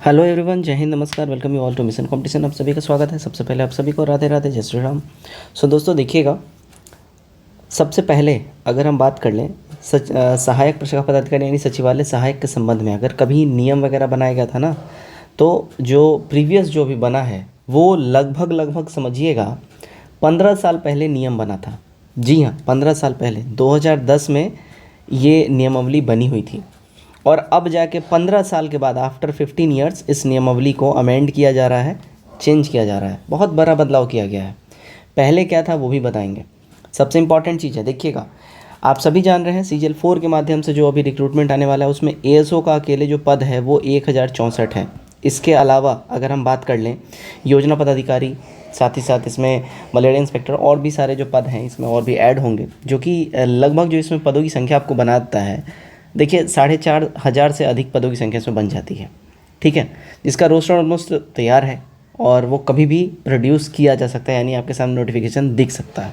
Hello everyone, जय हिंद, नमस्कार, welcome you all to mission competition. आप सभी का स्वागत है। सबसे पहले आप सभी को राधे राधे, जय श्री राम। सो दोस्तों देखिएगा, सबसे पहले अगर हम बात कर लें सहायक प्रशिक्षण पदाधिकारी यानी सचिवालय सहायक के संबंध में, अगर कभी नियम वगैरह बनाया गया था ना, तो जो प्रीवियस जो भी बना है वो लगभग समझिएगा 15 साल पहले नियम बना था। जी हाँ, 15 साल पहले 2010 में ये नियमावली बनी हुई थी और अब जाके 15 साल के बाद आफ्टर 15 ईयर्स इस नियमावली को अमेंड किया जा रहा है, चेंज किया जा रहा है। बहुत बड़ा बदलाव किया गया है। पहले क्या था वो भी बताएंगे। सबसे इम्पॉर्टेंट चीज़ है, देखिएगा, आप सभी जान रहे हैं CGL 4 के माध्यम से जो अभी रिक्रूटमेंट आने वाला है उसमें ASO का अकेले जो पद है वो 1064 है। इसके अलावा अगर हम बात कर लें योजना पदाधिकारी, साथ ही साथ इसमें मलेरिया इंस्पेक्टर और भी सारे जो पद हैं इसमें और भी ऐड होंगे, जो कि लगभग जो इसमें पदों की संख्या आपको बनाता है, देखिए 4500 से अधिक पदों की संख्या इसमें बन जाती है। ठीक है, जिसका रोस्टर ऑलमोस्ट तैयार है और वो कभी भी प्रोड्यूस किया जा सकता है, यानी आपके सामने नोटिफिकेशन दिख सकता है।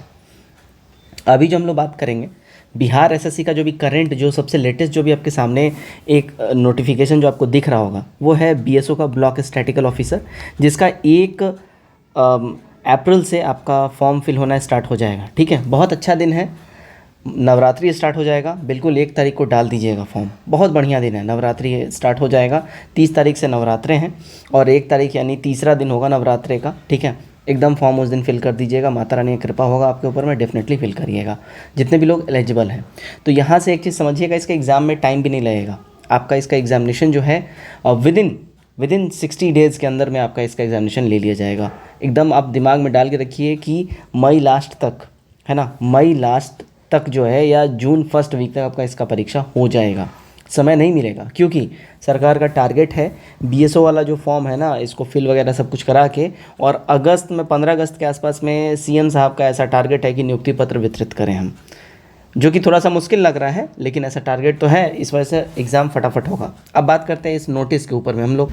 अभी जो हम लोग बात करेंगे बिहार SSC का जो भी करंट, जो सबसे लेटेस्ट जो भी आपके सामने एक नोटिफिकेशन जो आपको दिख रहा होगा वो है BSO का ब्लॉक स्टैटिकल ऑफिसर, जिसका 1 अप्रैल से आपका फॉर्म फिल होना स्टार्ट हो जाएगा। ठीक है, बहुत अच्छा दिन है, नवरात्रि स्टार्ट हो जाएगा। बिल्कुल 1 तारीख को डाल दीजिएगा फॉर्म, बहुत बढ़िया दिन है, नवरात्रि स्टार्ट हो जाएगा। 30 तारीख से नवरात्रे हैं और 1 तारीख यानी तीसरा दिन होगा नवरात्रे का। ठीक है, एकदम फॉर्म उस दिन फिल कर दीजिएगा। माता रानी की कृपा होगा आपके ऊपर में, डेफिनेटली फिल करिएगा जितने भी लोग एलिजिबल हैं। तो यहाँ से एक चीज़ समझिएगा, इसका एग्ज़ाम में टाइम भी नहीं लगेगा। आपका इसका एग्जामिनेशन जो है विदिन 60 डेज़ के अंदर में आपका इसका एग्जामिनेशन ले लिया जाएगा। एकदम आप दिमाग में डाल के रखिए कि मई लास्ट तक, है ना, मई लास्ट तक जो है या जून फर्स्ट वीक तक आपका इसका परीक्षा हो जाएगा। समय नहीं मिलेगा क्योंकि सरकार का टारगेट है BSO वाला जो फॉर्म है ना, इसको फिल वगैरह सब कुछ करा के, और अगस्त में 15 अगस्त के आसपास में CM साहब का ऐसा टारगेट है कि नियुक्ति पत्र वितरित करें हम, जो कि थोड़ा सा मुश्किल लग रहा है, लेकिन ऐसा टारगेट तो है। इस वजह से एग्ज़ाम फटाफट होगा। अब बात करते हैं इस नोटिस के ऊपर में हम लोग।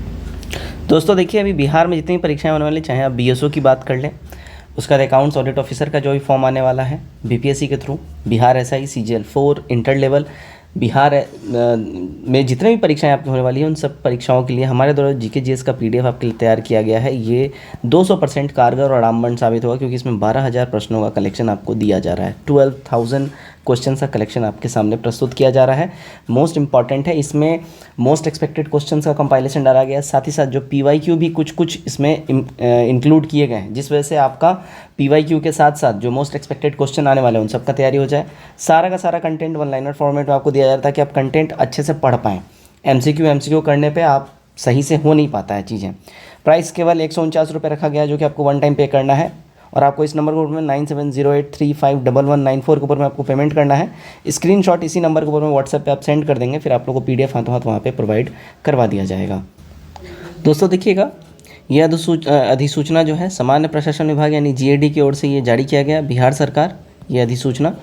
दोस्तों देखिए, अभी बिहार में जितनी परीक्षाएँ होने वाली, चाहे आप BSO की बात कर लें, उसका अकाउंट्स ऑडिट ऑफिसर का जो भी फॉर्म आने वाला है BPSC के through, Bihar SI, CGL 4, inter level, Bihar में जितने भी परीक्षाएं आपकी होने वाली हैं उन सब परीक्षाओं के लिए हमारे द्वारा GK GS का PDF आपके लिए तैयार किया गया है। ये 200% कारगर और आरामबंद साबित होगा, क्योंकि इसमें 12,000 प्रश्नों का कलेक्शन आपको दिया जा रहा है। 12,000 क्वेश्चन का कलेक्शन आपके सामने प्रस्तुत किया जा रहा है। मोस्ट इंपॉर्टेंट है, इसमें मोस्ट एक्सपेक्टेड क्वेश्चन का कंपाइलेशन डाला गया है। साथ ही साथ जो PYQ भी कुछ इसमें इंक्लूड किए गए हैं, जिस वजह से आपका PYQ के साथ साथ जो मोस्ट एक्सपेक्टेड क्वेश्चन आने वाले हैं उन सबका तैयारी हो जाए। सारा का सारा कंटेंट 1 लाइनर फॉर्मेट में आपको दिया जाता है कि आप कंटेंट अच्छे से पढ़ पाएँ। MCQ करने पर आप सही से हो नहीं पाता है चीज़ें। प्राइस केवल 149 रुपये रखा गया है, जो कि आपको 1 टाइम पे करना है, और आपको इस नंबर के ऊपर में 9708351194 के ऊपर में आपको पेमेंट करना है। स्क्रीनशॉट इसी नंबर के ऊपर में व्हाट्सएप पे आप सेंड कर देंगे, फिर आप लोगों को PDF हाथों हाथ वहाँ पे प्रोवाइड करवा दिया जाएगा। दोस्तों देखिएगा, ये अधिसूचना जो है सामान्य प्रशासन विभाग यानी GAD की ओर से ये जारी किया गया, बिहार सरकार, ये अधिसूचना।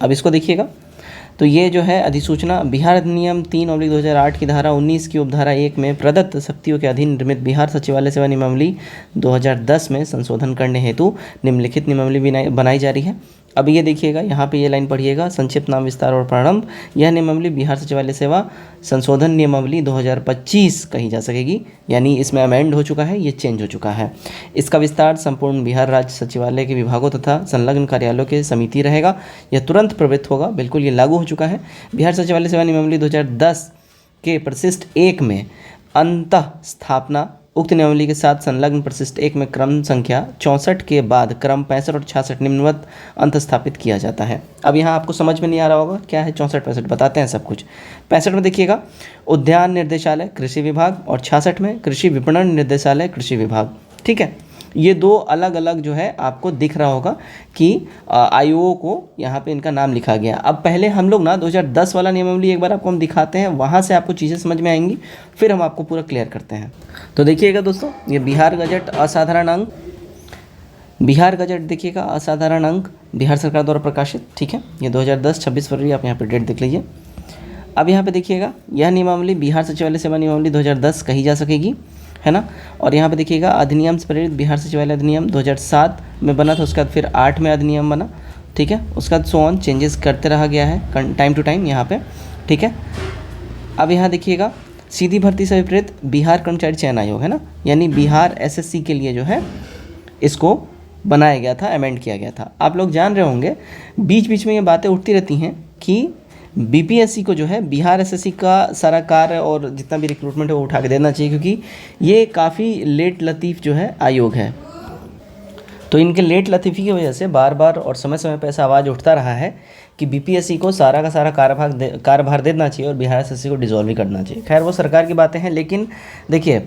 अब इसको देखिएगा, तो ये जो है अधिसूचना बिहार अधिनियम 3/2008 की धारा 19 की उपधारा 1 में प्रदत्त शक्तियों के अधीन निर्मित बिहार सचिवालय सेवा नियमावली 2010 में संशोधन करने हेतु निम्नलिखित नियमावली बनाई जा रही है। अब ये देखिएगा, यहाँ पे ये लाइन पढ़िएगा, संक्षिप्त नाम, विस्तार और प्रारंभ। यह नियमावली बिहार सचिवालय सेवा संशोधन नियमावली 2025 कही जा सकेगी, यानी इसमें अमेंड हो चुका है, ये चेंज हो चुका है। इसका विस्तार संपूर्ण बिहार राज्य सचिवालय के विभागों तथा संलग्न कार्यालयों के समिति रहेगा। यह तुरंत प्रवृत्त होगा, बिल्कुल ये लागू हो चुका है। बिहार सचिवालय सेवा नियमावली 2010 के परिशिष्ट 1 में अंतः स्थापना उक्त नियमावली के साथ संलग्न परिशिष्ट 1 में क्रम संख्या 64 के बाद क्रम 65 और 66 निम्नवत अंत स्थापित किया जाता है। अब यहाँ आपको समझ में नहीं आ रहा होगा क्या है 64 65, बताते हैं सब कुछ। 65 में देखिएगा, उद्यान निर्देशालय कृषि विभाग, और 66 में कृषि विपणन निर्देशालय कृषि विभाग। ठीक है, ये 2 अलग अलग जो है आपको दिख रहा होगा कि IO को यहाँ पे इनका नाम लिखा गया। अब पहले हम लोग ना 2010 वाला नियमावली एक बार आपको हम दिखाते हैं, वहाँ से आपको चीज़ें समझ में आएंगी, फिर हम आपको पूरा क्लियर करते हैं। तो देखिएगा दोस्तों, ये बिहार गजट असाधारण अंक, बिहार गजट देखिएगा असाधारण अंक बिहार सरकार द्वारा प्रकाशित। ठीक है, ये 2010 26 फरवरी, आप यहाँ पर डेट देख लीजिए। अब यहाँ पे देखिएगा, यह नियमावली बिहार सचिवालय सेवा नियमावली 2010 कही जा सकेगी, है ना। और यहाँ पे देखिएगा, अधिनियम से प्रेरित बिहार सचिवालय अधिनियम 2007 में बना था, उसके बाद फिर 8 में अधिनियम बना। ठीक है, उसका बाद सो ऑन चेंजेस करते रहा गया है टाइम टू टाइम यहाँ पे। ठीक है, अब यहाँ देखिएगा, सीधी भर्ती से विपरीत बिहार कर्मचारी चयन आयोग है ना, यानी बिहार एसएससी के लिए जो है इसको बनाया गया था, अमेंड किया गया था। आप लोग जान रहे होंगे बीच बीच में ये बातें उठती रहती हैं कि बीपीएससी को जो है बिहार एसएससी का सारा कार्य और जितना भी रिक्रूटमेंट है वो उठा के देना चाहिए, क्योंकि ये काफ़ी लेट लतीफ़ जो है आयोग है। तो इनके लेट लतीफ़ी की वजह से बार बार और समय समय पर ऐसा आवाज़ उठता रहा है कि बीपीएससी को सारा का सारा कार्यभार देना चाहिए और बिहार एसएससी को डिसॉल्व ही करना चाहिए। खैर वो सरकार की बातें हैं, लेकिन देखिए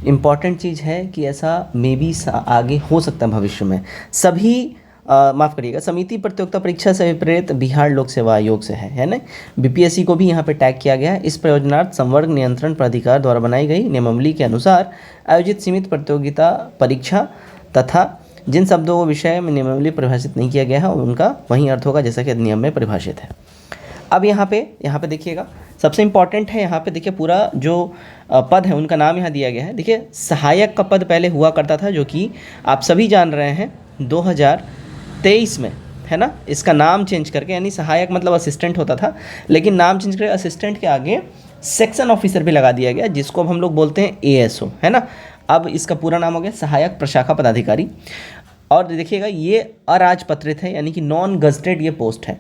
इम्पॉर्टेंट चीज़ है कि ऐसा मे बी आगे हो सकता है भविष्य में। सभी माफ़ करिएगा, समिति प्रतियोगिता परीक्षा से विपरीत बिहार लोक सेवा आयोग से है ना। बीपीएससी को भी यहाँ पे टैग किया गया है। इस प्रयोजनार्थ संवर्ग नियंत्रण प्राधिकार द्वारा बनाई गई नियमावली के अनुसार आयोजित सीमित प्रतियोगिता परीक्षा तथा जिन शब्दों को विषय में नियमावली परिभाषित नहीं किया गया है उनका वही अर्थ होगा जैसा कि अधिनियम में परिभाषित है। अब यहाँ पे देखिएगा सबसे इम्पॉर्टेंट है, यहाँ पे देखिए पूरा जो पद है उनका नाम यहाँ दिया गया है। देखिए सहायक का पद पहले हुआ करता था, जो कि आप सभी जान रहे हैं 2023 में है ना, इसका नाम चेंज करके, यानी सहायक मतलब असिस्टेंट होता था, लेकिन नाम चेंज करके असिस्टेंट के आगे सेक्शन ऑफिसर भी लगा दिया गया, जिसको अब हम लोग बोलते हैं एएसओ है ना। अब इसका पूरा नाम हो गया सहायक प्रशाखा पदाधिकारी। और देखिएगा ये अराजपत्रित है, यानी कि नॉन गजटेड ये पोस्ट है।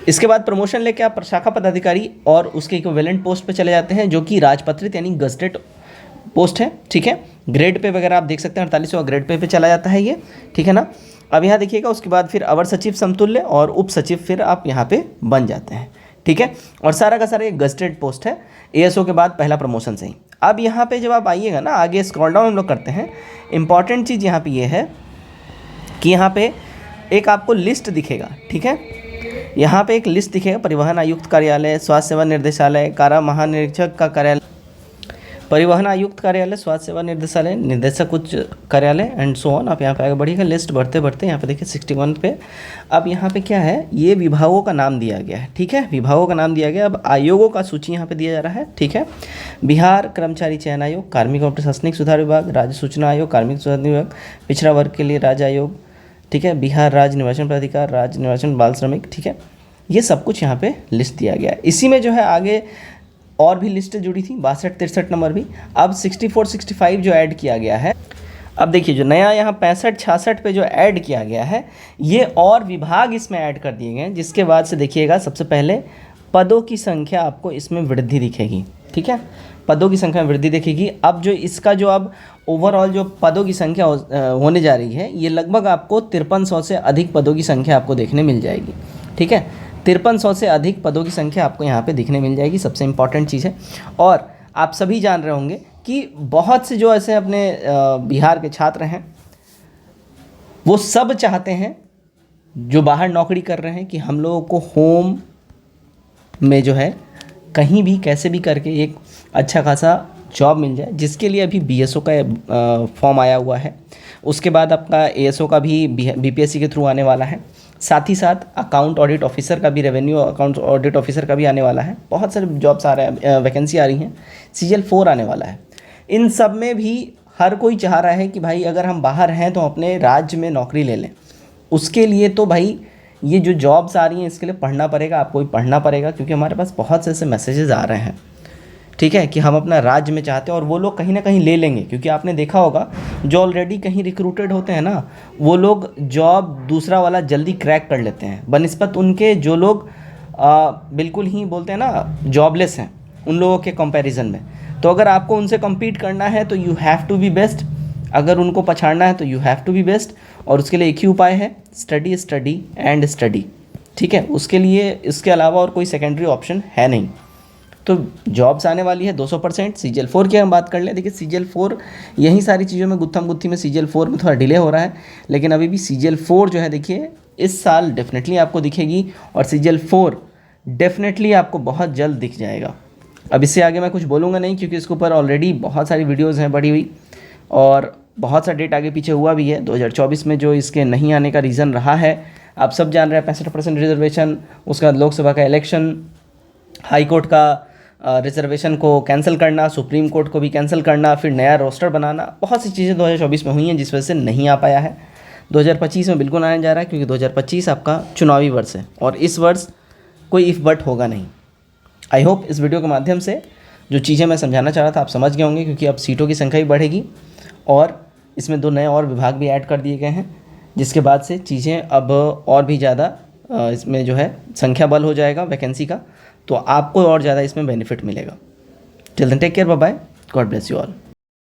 इसके बाद प्रमोशन लेके आप प्रशाखा पदाधिकारी और उसके इक्विवेलेंट पोस्ट पे चले जाते हैं, जो कि राजपत्रित यानी गजटेड पोस्ट है, ठीक है। ग्रेड पे वगैरह आप देख सकते हैं 48वां ग्रेड पे चला जाता है ये, ठीक है ना। अब यहाँ देखिएगा उसके बाद फिर अवर सचिव समतुल्य और उप सचिव फिर आप यहाँ पे बन जाते हैं, ठीक है। और सारा का सारा ये गजटेड पोस्ट है, एएसओ के बाद पहला प्रमोशन से ही। अब यहाँ पे जब आप आइएगा ना, आगे स्क्रॉल डाउन हम लोग करते हैं, इंपॉर्टेंट चीज़ यहाँ पे ये है कि यहाँ पे एक आपको लिस्ट दिखेगा, ठीक है। यहाँ पे एक लिस्ट दिखेगा, परिवहन आयुक्त कार्यालय, स्वास्थ्य सेवा निर्देशालय, कारा महानिरीक्षक का कार्यालय, परिवहन आयुक्त कार्यालय, स्वास्थ्य सेवा निर्देशालय, निदेशक उच्च कार्यालय एंड सो ऑन। आप यहाँ पे आगे बढ़िएगा, लिस्ट बढ़ते बढ़ते यहाँ पे देखिए 61 पे। अब यहाँ पे क्या है, ये विभागों का नाम दिया गया है, ठीक है, विभागों का नाम दिया गया। अब आयोगों का सूची यहाँ पे दिया जा रहा है, ठीक है। बिहार कर्मचारी चयन आयोग, कार्मिक और प्रशासनिक सुधार विभाग, राज्य सूचना आयोग, कार्मिक सुधार विभाग, पिछड़ा वर्ग के लिए राज्य आयोग, ठीक है, बिहार राज्य निर्वाचन प्राधिकार, राज्य निर्वाचन बाल श्रमिक, ठीक है। ये सब कुछ यहाँ पे लिस्ट दिया गया है। इसी में जो है आगे और भी लिस्टें जुड़ी थी, 62-63 नंबर भी। अब 64-65 जो ऐड किया गया है, अब देखिए जो नया यहाँ 65-66 पे जो ऐड किया गया है, ये और विभाग इसमें ऐड कर दिए गए हैं, जिसके बाद से देखिएगा सबसे पहले पदों की संख्या आपको इसमें वृद्धि दिखेगी, ठीक है, पदों की संख्या में वृद्धि दिखेगी। अब जो इसका जो अब ओवरऑल जो पदों की संख्या होने जा रही है, ये लगभग आपको 5300 से अधिक पदों की संख्या आपको देखने मिल जाएगी, ठीक है। 5300 से अधिक पदों की संख्या आपको यहाँ पे दिखने मिल जाएगी, सबसे इम्पॉर्टेंट चीज़ है। और आप सभी जान रहे होंगे कि बहुत से जो ऐसे अपने बिहार के छात्र हैं, वो सब चाहते हैं, जो बाहर नौकरी कर रहे हैं, कि हम लोगों को होम में जो है कहीं भी कैसे भी करके एक अच्छा खासा जॉब मिल जाए, जिसके लिए अभी बीएसओ का फॉर्म आया हुआ है। उसके बाद आपका एएसओ का भी बीपीएससी के थ्रू आने वाला है। साथ ही साथ अकाउंट ऑडिट ऑफिसर का भी, रेवेन्यू अकाउंट ऑडिट ऑफिसर का भी आने वाला है। बहुत सारे जॉब्स आ रहे हैं, वैकेंसी आ रही हैं। CGL 4 आने वाला है। इन सब में भी हर कोई चाह रहा है कि भाई अगर हम बाहर हैं तो अपने राज्य में नौकरी ले लें। उसके लिए तो भाई ये जो जॉब्स आ रही हैं इसके लिए पढ़ना पड़ेगा, आपको भी पढ़ना पड़ेगा, क्योंकि हमारे पास बहुत से ऐसे मैसेजेस आ रहे हैं, ठीक है, कि हम अपना राज्य में चाहते हैं और वो लोग कहीं ना कहीं ले लेंगे। क्योंकि आपने देखा होगा जो ऑलरेडी कहीं रिक्रूटेड होते हैं ना, वो लोग जॉब दूसरा वाला जल्दी क्रैक कर लेते हैं बनिस्बत उनके जो लोग बिल्कुल ही बोलते हैं ना जॉबलेस हैं, उन लोगों के कंपैरिजन में। तो अगर आपको उनसे कम्पीट करना है तो you have to be best, अगर उनको पछाड़ना है तो you have to be best. और उसके लिए एक ही उपाय है, स्टडी स्टडी एंड स्टडी, ठीक है। उसके लिए इसके अलावा और कोई सेकेंडरी ऑप्शन है नहीं। तो जॉब्स आने वाली है 200%। CGL 4 की हम बात कर लें, देखिए CGL 4 यही सारी चीज़ों में गुत्थम गुत्थी में CGL 4 में थोड़ा डिले हो रहा है, लेकिन अभी भी CGL 4 जो है देखिए इस साल डेफिनेटली आपको दिखेगी और CGL 4 डेफिनेटली आपको बहुत जल्द दिख जाएगा। अब इससे आगे मैं कुछ बोलूँगा नहीं, क्योंकि इसके ऊपर ऑलरेडी बहुत सारी वीडियोज़ हैं बड़ी हुई और बहुत सा डेट आगे पीछे हुआ भी है। 2024 में जो इसके नहीं आने का रीज़न रहा है आप सब जान रहे हैं, 65% रिजर्वेशन, उसका लोकसभा का इलेक्शन, हाई कोर्ट का रिजर्वेशन को कैंसिल करना, सुप्रीम कोर्ट को भी कैंसिल करना, फिर नया रोस्टर बनाना, बहुत सी चीज़ें 2024 में हुई हैं जिस वजह से नहीं आ पाया है। 2025 में बिल्कुल आने जा रहा है, क्योंकि 2025 आपका चुनावी वर्ष है और इस वर्ष कोई इफ बट होगा नहीं। आई होप इस वीडियो के माध्यम से जो चीज़ें मैं समझाना चाह रहा था आप समझ गए होंगे, क्योंकि अब सीटों की संख्या भी बढ़ेगी और इसमें 2 नए और विभाग भी ऐड कर दिए गए हैं, जिसके बाद से चीज़ें अब और भी ज़्यादा इसमें जो है संख्या बल हो जाएगा वैकेंसी का, तो आपको और ज़्यादा इसमें बेनिफिट मिलेगा। Till then take care, bye bye, God bless you all.